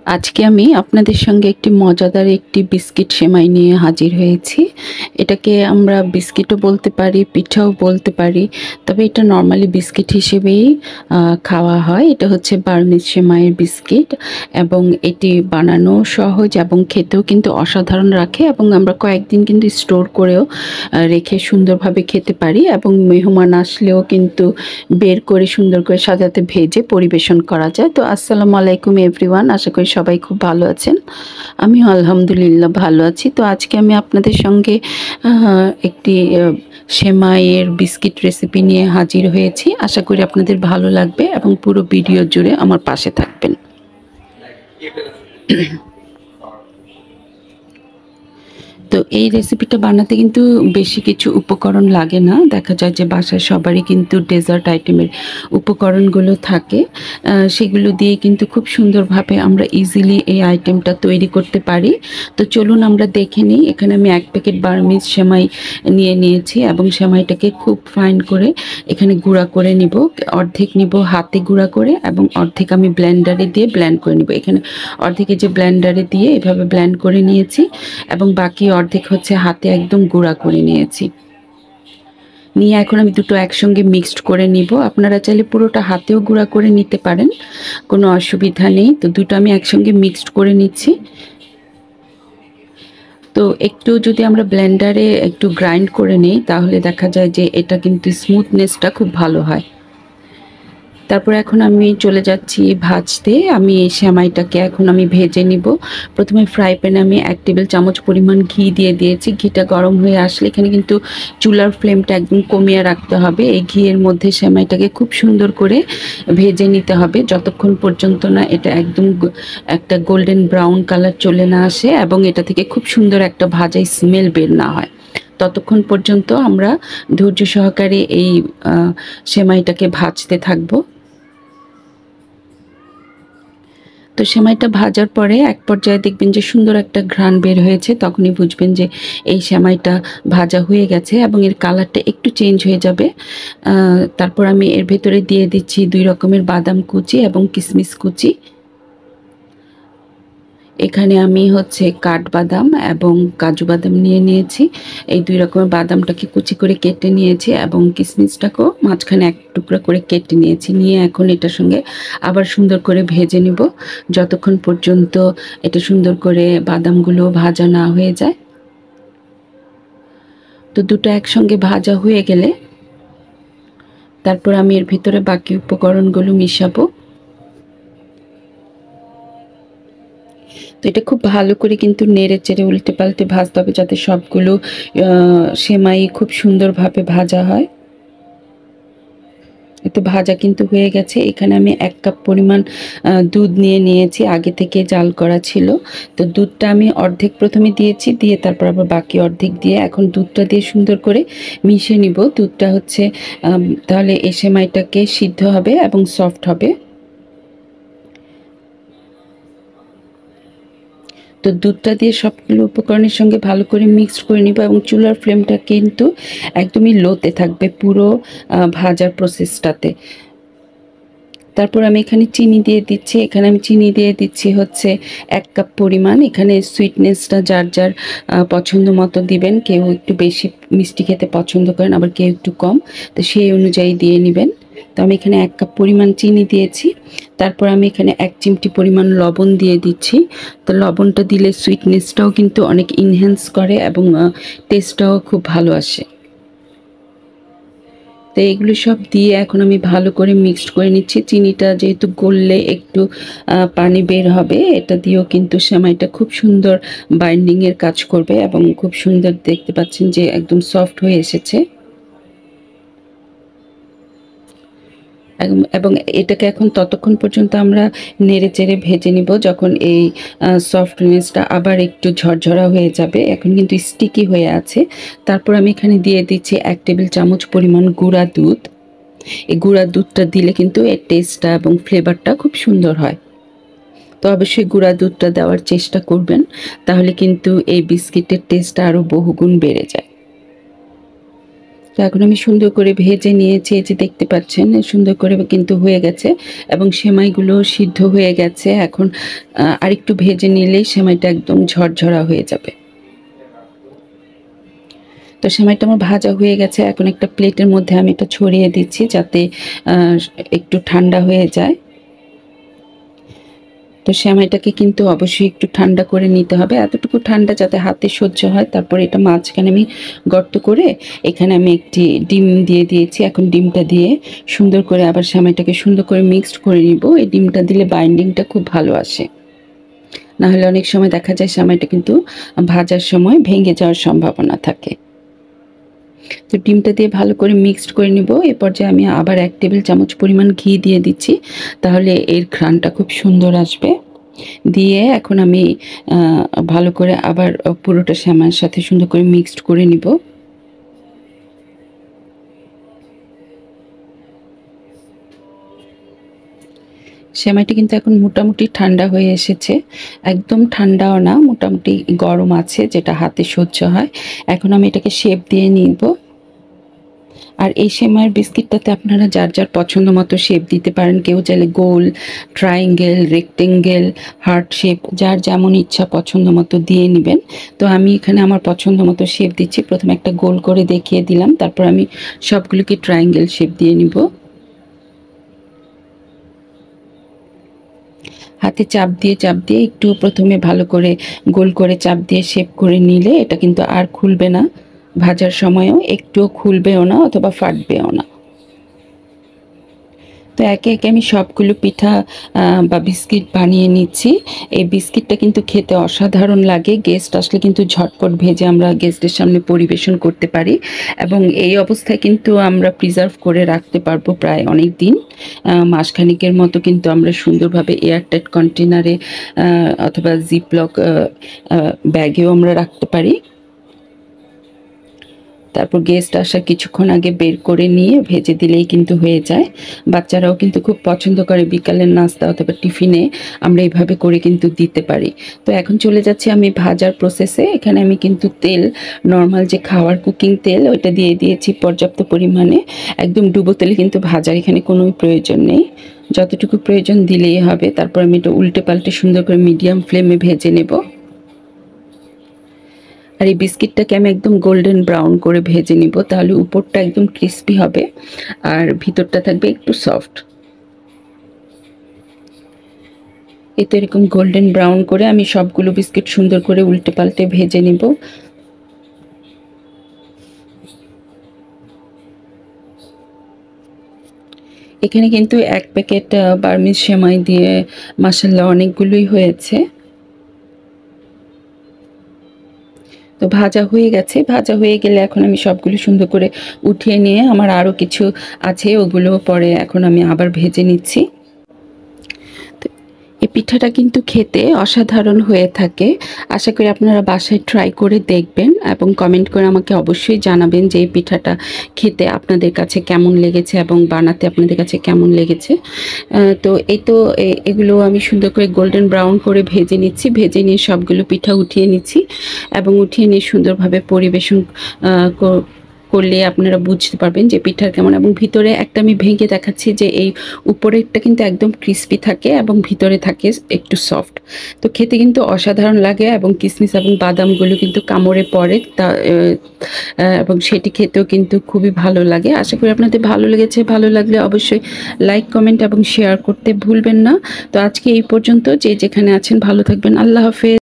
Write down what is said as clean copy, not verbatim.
আজকে আমি আপনাদের সঙ্গে একটি মজাদার একটি বিস্কিট সেমাই নিয়ে হাজির হয়েছি। এটাকে আমরা বিস্কিটও বলতে পারি, পিঠাও বলতে পারি। তবে এটা নরমালি বিস্কিট হিসেবেই খাওয়া হয়। এটা হচ্ছে বার্মিজ সেমাইয়ের বিস্কিট এবং এটি বানানো সহজ এবং খেতেও কিন্তু অসাধারণ রাখে এবং আমরা কয়েকদিন কিন্তু স্টোর করেও রেখে সুন্দরভাবে খেতে পারি এবং মেহমান আসলেও কিন্তু বের করে সুন্দর করে সাজাতে ভেজে পরিবেশন করা যায়। তো আসসালামু আলাইকুম এভরিওয়ান, আশা করি সবাই খুব ভালো আছেন। আমিও আলহামদুলিল্লাহ ভালো আছি। তো আজকে আমি আপনাদের সঙ্গে একটি সেমাইয়ের বিস্কিট রেসিপি নিয়ে হাজির হয়েছি। আশা করি আপনাদের ভালো লাগবে এবং পুরো ভিডিও জুড়ে আমার পাশে থাকবেন। তো এই রেসিপিটা বানাতে কিন্তু বেশি কিছু উপকরণ লাগে না। দেখা যায় যে বাসায় সবারই কিন্তু ডেজার্ট আইটেমের উপকরণগুলো থাকে। সেগুলো দিয়ে কিন্তু খুব সুন্দরভাবে আমরা ইজিলি এই আইটেমটা তৈরি করতে পারি। তো চলুন আমরা দেখে নিই। এখানে আমি 1 প্যাকেট বার্মিজ সেমাই নিয়ে নিয়েছি এবং সেমাইটাকে খুব ফাইন করে এখানে গুঁড়া করে নিব। অর্ধেক নিব হাতে গুঁড়া করে এবং অর্ধেক আমি ব্লেন্ডারে দিয়ে ব্লেন্ড করে নিব। এখানে অর্ধেকে যে ব্লেন্ডারে দিয়ে এভাবে ব্লেন্ড করে নিয়েছি এবং বাকি অর্ধেক হচ্ছে হাতে একদম গুঁড়া করে নিয়েছি। নিয়ে এখন আমি দুটো একসঙ্গে মিক্সড করে নিব। আপনারা চাইলে পুরোটা হাতেও গুঁড়া করে নিতে পারেন, কোনো অসুবিধা নেই। তো দুটো আমি একসঙ্গে মিক্সড করে নিচ্ছি। তো একটু যদি আমরা ব্লেন্ডারে একটু গ্রাইন্ড করে নিই তাহলে দেখা যায় যে এটা কিন্তু স্মুথনেসটা খুব ভালো হয়। তারপর এখন আমি চলে যাচ্ছি ভাজতে। আমি এই সেমাইটাকে এখন আমি ভেজে নিব। প্রথমে ফ্রাই প্যানে আমি 1 টেবিল চামচ পরিমাণ ঘি দিয়ে দিয়েছি। ঘিটা গরম হয়ে আসলে এখানে কিন্তু চুলার ফ্লেমটা একদম কমিয়ে রাখতে হবে। এই ঘিয়ের মধ্যে সেমাইটাকে খুব সুন্দর করে ভেজে নিতে হবে যতক্ষণ পর্যন্ত না এটা একদম একটা গোল্ডেন ব্রাউন কালার চলে না আসে এবং এটা থেকে খুব সুন্দর একটা ভাজা স্মেল বের না হয়। ততক্ষণ পর্যন্ত আমরা ধৈর্য সহকারে এই সেমাইটাকে ভাজতে থাকবো। তো সেমাইটা ভাজার পরে এক পর্যায়ে দেখবেন যে সুন্দর একটা ঘ্রাণ বের হয়েছে, তখনই বুঝবেন যে এই সেমাইটা ভাজা হয়ে গেছে এবং এর কালারটা একটু চেঞ্জ হয়ে যাবে। তারপর আমি এর ভেতরে দিয়ে দিচ্ছি 2 রকমের বাদাম কুচি এবং কিশমিশ কুচি। এখানে আমি হচ্ছে কাঠবাদাম এবং কাজু বাদাম নিয়ে নিয়েছি। এই 2 রকমের বাদামটাকে কুচি করে কেটে নিয়েছি এবং কিশমিশটাকেও মাঝখানে 1 টুকরা করে কেটে নিয়েছি। নিয়ে এখন এটার সঙ্গে আবার সুন্দর করে ভেজে নিব যতক্ষণ পর্যন্ত এটা সুন্দর করে বাদামগুলো ভাজা না হয়ে যায়। তো দুটো একসঙ্গে ভাজা হয়ে গেলে তারপর আমি এর ভিতরে বাকি উপকরণগুলো মিশাবো। তো এটা খুব ভালো করে কিন্তু নেড়ে চেড়ে উল্টে পাল্টে ভাজতে হবে যাতে সবগুলো সেমাই খুব সুন্দরভাবে ভাজা হয়। তো ভাজা কিন্তু হয়ে গেছে। এখানে আমি 1 কাপ পরিমাণ দুধ নিয়ে নিয়েছি, আগে থেকে জাল করা ছিল। তো দুধটা আমি অর্ধেক প্রথমে দিয়েছি, দিয়ে তারপর আবার বাকি অর্ধেক দিয়ে এখন দুধটা দিয়ে সুন্দর করে মিশিয়ে নিব। দুধটা হচ্ছে তাহলে এই সেমাইটাকে সিদ্ধ হবে এবং সফট হবে। তো দুধটা দিয়ে সবগুলো উপকরণের সঙ্গে ভালো করে মিক্সড করে নিব এবং চুলার ফ্লেমটা কিন্তু একদমই লোতে থাকবে পুরো ভাজার প্রসেসটাতে। তারপর আমি এখানে চিনি দিয়ে দিচ্ছি। এখানে আমি চিনি দিয়ে দিচ্ছি হচ্ছে 1 কাপ পরিমাণ। এখানে সুইটনেসটা যার যার পছন্দ মতো দিবেন। কেউ একটু বেশি মিষ্টি খেতে পছন্দ করেন, আবার কেউ একটু কম, তো সেই অনুযায়ী দিয়ে নেবেন। তো আমি এখানে 1 কাপ পরিমাণ চিনি দিয়েছি। তারপর আমি এখানে 1 চিমটি পরিমাণ লবণ দিয়ে দিচ্ছি। তো লবণটা দিলে সুইটনেসটাও কিন্তু অনেক ইনহ্যান্স করে এবং টেস্টটাও খুব ভালো আসে। তো এগুলো সব দিয়ে এখন আমি ভালো করে মিক্সড করে নিচ্ছি। চিনিটা যেহেতু গললে একটু পানি বের হবে, এটা দিয়েও কিন্তু সেমাইটা খুব সুন্দর বাইন্ডিংয়ের কাজ করবে এবং খুব সুন্দর দেখতে পাচ্ছেন যে একদম সফট হয়ে এসেছে। এবং এটাকে এখন ততক্ষণ পর্যন্ত আমরা নেড়ে চেড়ে ভেজে নিব যখন এই সফটনেসটা আবার একটু ঝরঝরা হয়ে যাবে। এখন কিন্তু স্টিকি হয়ে আছে। তারপর আমি এখানে দিয়ে দিচ্ছি 1 টেবিল চামচ পরিমাণ গুঁড়া দুধ। এই গুঁড়া দুধটা দিলে কিন্তু এর টেস্টটা এবং ফ্লেভারটা খুব সুন্দর হয়। তো অবশ্যই গুঁড়া দুধটা দেওয়ার চেষ্টা করবেন, তাহলে কিন্তু এই বিস্কিটের টেস্টটা আরও বহুগুণ বেড়ে যায়। তো এখন আমি সুন্দর করে ভেজে নিয়েছি, এই যে দেখতে পাচ্ছেন সুন্দর করে কিন্তু হয়ে গেছে এবং সেমাইগুলো সিদ্ধ হয়ে গেছে। এখন আরেকটু ভেজে নিলেই সেমাইটা একদম ঝরঝরা হয়ে যাবে। তো সেমাইটা আমার ভাজা হয়ে গেছে। এখন একটা প্লেটের মধ্যে আমি এটা ছড়িয়ে দিচ্ছি যাতে একটু ঠান্ডা হয়ে যায়। তো সেমাইটাকে কিন্তু অবশ্যই একটু ঠান্ডা করে নিতে হবে, এতটুকু ঠান্ডা যাতে হাতে সহ্য হয়। তারপর এটা মাঝখানে আমি গর্ত করে এখানে আমি একটি ডিম দিয়ে দিয়েছি। এখন ডিমটা দিয়ে সুন্দর করে আবার সেমাইটাকে সুন্দর করে মিক্সড করে নিব। এই ডিমটা দিলে বাইন্ডিংটা খুব ভালো আসে, না হলে অনেক সময় দেখা যায় সেমাইটা কিন্তু ভাজার সময় ভেঙে যাওয়ার সম্ভাবনা থাকে। তো ডিমটা দিয়ে ভালো করে মিক্সড করে নিব। এই পর্যায়ে আমি আবার 1 টেবিল চামচ পরিমাণ ঘি দিয়ে দিচ্ছি, তাহলে এর ঘ্রাণটা খুব সুন্দর আসবে। দিয়ে এখন আমি ভালো করে আবার পুরোটা সেমাইয়ের সাথে সুন্দর করে মিক্সড করে নিব। সেমাইটি কিন্তু এখন মোটামুটি ঠান্ডা হয়ে এসেছে, একদম ঠান্ডাও না, মোটামুটি গরম আছে যেটা হাতে সহ্য হয়। এখন আমি এটাকে শেপ দিয়ে নিব। আর এই সেমাইয়ের বিস্কিটটাতে আপনারা যার যার পছন্দ মতো শেপ দিতে পারেন। কেউ চাইলে গোল, ট্রায়াঙ্গেল, রেক্টেঙ্গেল, হার্ট শেপ, যার যেমন ইচ্ছা পছন্দ মতো দিয়ে নেবেন। তো আমি এখানে আমার পছন্দ মতো শেপ দিচ্ছি। প্রথমে একটা গোল করে দেখিয়ে দিলাম, তারপর আমি সবগুলোকে ট্রায়াঙ্গেল শেপ দিয়ে নিব। হাতে চাপ দিয়ে একটু প্রথমে ভালো করে গোল করে চাপ দিয়ে শেপ করে নিলে এটা কিন্তু আর খুলবে না, ভাজার সময়ও একটুও খুলবেও না অথবা ফাটবেও না। তো একে একে আমি সবগুলো পিঠা বা বিস্কিট বানিয়ে নিচ্ছি। এই বিস্কিটটা কিন্তু খেতে অসাধারণ লাগে। গেস্ট আসলে কিন্তু ঝটপট ভেজে আমরা গেস্টের সামনে পরিবেশন করতে পারি এবং এই অবস্থায় কিন্তু আমরা প্রিজার্ভ করে রাখতে পারবো প্রায় অনেক দিন, মাসখানেকের মতো কিন্তু আমরা সুন্দরভাবে এয়ারটাইট কন্টেনারে অথবা জিপলক ব্যাগেও আমরা রাখতে পারি। তারপর গেস্ট আসার কিছুক্ষণ আগে বের করে নিয়ে ভেজে দিলেই কিন্তু হয়ে যায়। বাচ্চারাও কিন্তু খুব পছন্দ করে, বিকালের নাস্তা অথবা টিফিনে আমরা এইভাবে করে কিন্তু দিতে পারি। তো এখন চলে যাচ্ছি আমি ভাজার প্রসেসে। এখানে আমি কিন্তু তেল, নর্মাল যে খাওয়ার কুকিং তেল, ওইটা দিয়ে দিয়েছি পর্যাপ্ত পরিমাণে। একদম ডুবো তেলে কিন্তু ভাজার এখানে কোনো প্রয়োজন নেই, যতটুকু প্রয়োজন দিলেই হবে। তারপর আমি এটা উল্টে পাল্টে সুন্দর করে মিডিয়াম ফ্লেমে ভেজে নেব। আর এই বিস্কিটটাকে আমি একদম গোল্ডেন ব্রাউন করে ভেজে নিব, তাহলে উপরটা একদম ক্রিস্পি হবে আর ভিতরটা থাকবে একটু সফট। এই তো এরকম গোল্ডেন ব্রাউন করে আমি সবগুলো বিস্কিট সুন্দর করে উল্টে পাল্টে ভেজে নিব। এখানে কিন্তু 1 প্যাকেট বার্মিজ সেমাই দিয়ে মাশাআল্লাহ অনেকগুলোই হয়েছে। তো ভাজা হয়ে গেছে। ভাজা হয়ে গেলে এখন আমি সবগুলো সুন্দর করে উঠিয়ে নিয়ে, আমার আরও কিছু আছে ওগুলো পরে এখন আমি আবার ভেজে নিচ্ছি। এই পিঠাটা কিন্তু খেতে অসাধারণ হয়ে থাকে। আশা করি আপনারা বাসায় ট্রাই করে দেখবেন এবং কমেন্ট করে আমাকে অবশ্যই জানাবেন যে এই পিঠাটা খেতে আপনাদের কাছে কেমন লেগেছে এবং বানাতে আপনাদের কাছে কেমন লেগেছে। তো এই তো এগুলো আমি সুন্দর করে গোল্ডেন ব্রাউন করে ভেজে নিচ্ছি। ভেজে নিয়ে সবগুলো পিঠা উঠিয়ে নিচ্ছি এবং উঠিয়ে নিয়ে সুন্দরভাবে পরিবেশন করলে আপনারা বুঝতে পারবেন যে পিঠার কেমন। এবং ভিতরে একটা আমি ভেঙে দেখাচ্ছি যে এই উপরেরটা কিন্তু একদম ক্রিস্পি থাকে এবং ভিতরে থাকে একটু সফট। তো খেতে কিন্তু অসাধারণ লাগে এবং কিশমিশ এবং বাদামগুলো কিন্তু কামড়ে পড়ে তা এবং সেটি খেতেও কিন্তু খুবই ভালো লাগে। আশা করি আপনাদের ভালো লেগেছে। ভালো লাগলে অবশ্যই লাইক, কমেন্ট এবং শেয়ার করতে ভুলবেন না। তো আজকে এই পর্যন্ত। যে যেখানে আছেন ভালো থাকবেন। আল্লাহ হাফেজ।